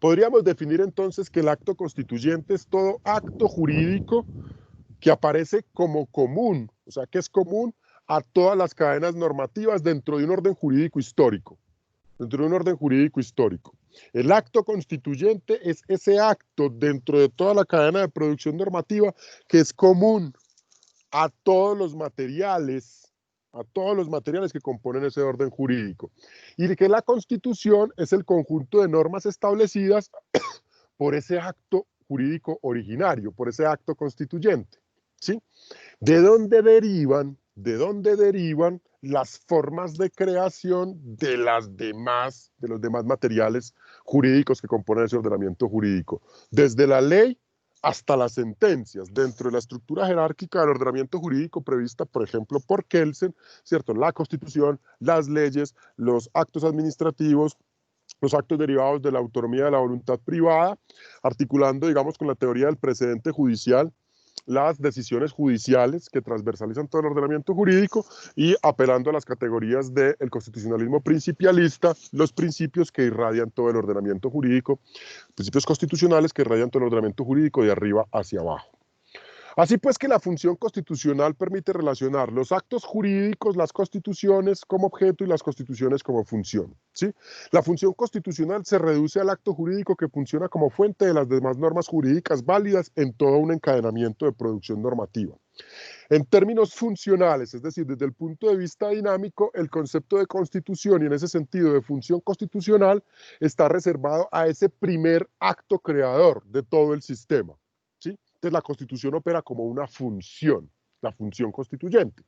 Podríamos definir entonces que el acto constituyente es todo acto jurídico que aparece como común, o sea, que es común a todas las cadenas normativas dentro de un orden jurídico histórico. Dentro de un orden jurídico histórico. El acto constituyente es ese acto dentro de toda la cadena de producción normativa que es común a todos los materiales a todos los materiales que componen ese orden jurídico, y que la Constitución es el conjunto de normas establecidas por ese acto jurídico originario, por ese acto constituyente, ¿sí? ¿De dónde derivan las formas de creación de los demás materiales jurídicos que componen ese ordenamiento jurídico? Desde la ley hasta las sentencias, dentro de la estructura jerárquica del ordenamiento jurídico prevista, por ejemplo, por Kelsen, ¿cierto? La Constitución, las leyes, los actos administrativos, los actos derivados de la autonomía de la voluntad privada, articulando, digamos, con la teoría del precedente judicial, las decisiones judiciales que transversalizan todo el ordenamiento jurídico y apelando a las categorías del constitucionalismo principialista, los principios que irradian todo el ordenamiento jurídico, principios constitucionales que irradian todo el ordenamiento jurídico de arriba hacia abajo. Así pues que la función constitucional permite relacionar los actos jurídicos, las constituciones como objeto y las constituciones como función, ¿sí? La función constitucional se reduce al acto jurídico que funciona como fuente de las demás normas jurídicas válidas en todo un encadenamiento de producción normativa. En términos funcionales, es decir, desde el punto de vista dinámico, el concepto de constitución y en ese sentido de función constitucional está reservado a ese primer acto creador de todo el sistema, ¿sí? Entonces la Constitución opera como una función, la función constituyente.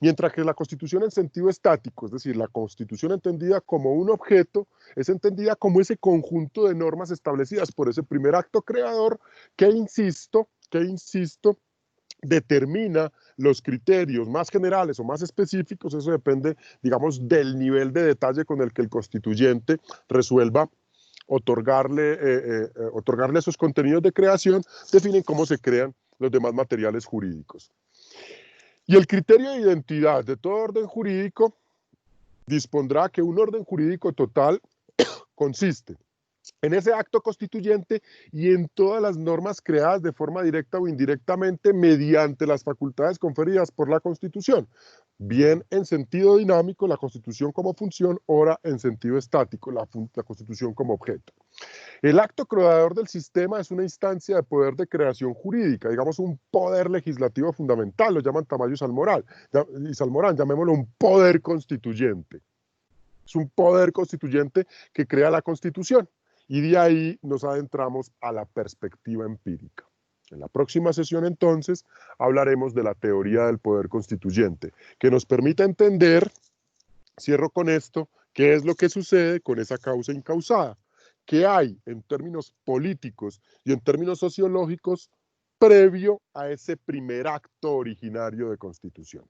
Mientras que la Constitución en sentido estático, es decir, la Constitución entendida como un objeto, es entendida como ese conjunto de normas establecidas por ese primer acto creador que, insisto, determina los criterios más generales o más específicos. Eso depende, digamos, del nivel de detalle con el que el constituyente resuelva otorgarle esos contenidos de creación, definen cómo se crean los demás materiales jurídicos. Y el criterio de identidad de todo orden jurídico dispondrá que un orden jurídico total consiste en ese acto constituyente y en todas las normas creadas de forma directa o indirectamente mediante las facultades conferidas por la Constitución, bien en sentido dinámico, la Constitución como función, ora en sentido estático, la Constitución como objeto. El acto creador del sistema es una instancia de poder de creación jurídica, digamos un poder legislativo fundamental, lo llaman Tamayo y Salmorán, llamémoslo un poder constituyente. Es un poder constituyente que crea la Constitución. Y de ahí nos adentramos a la perspectiva empírica. En la próxima sesión, entonces, hablaremos de la teoría del poder constituyente, que nos permite entender, cierro con esto, qué es lo que sucede con esa causa incausada, qué hay en términos políticos y en términos sociológicos previo a ese primer acto originario de constitución.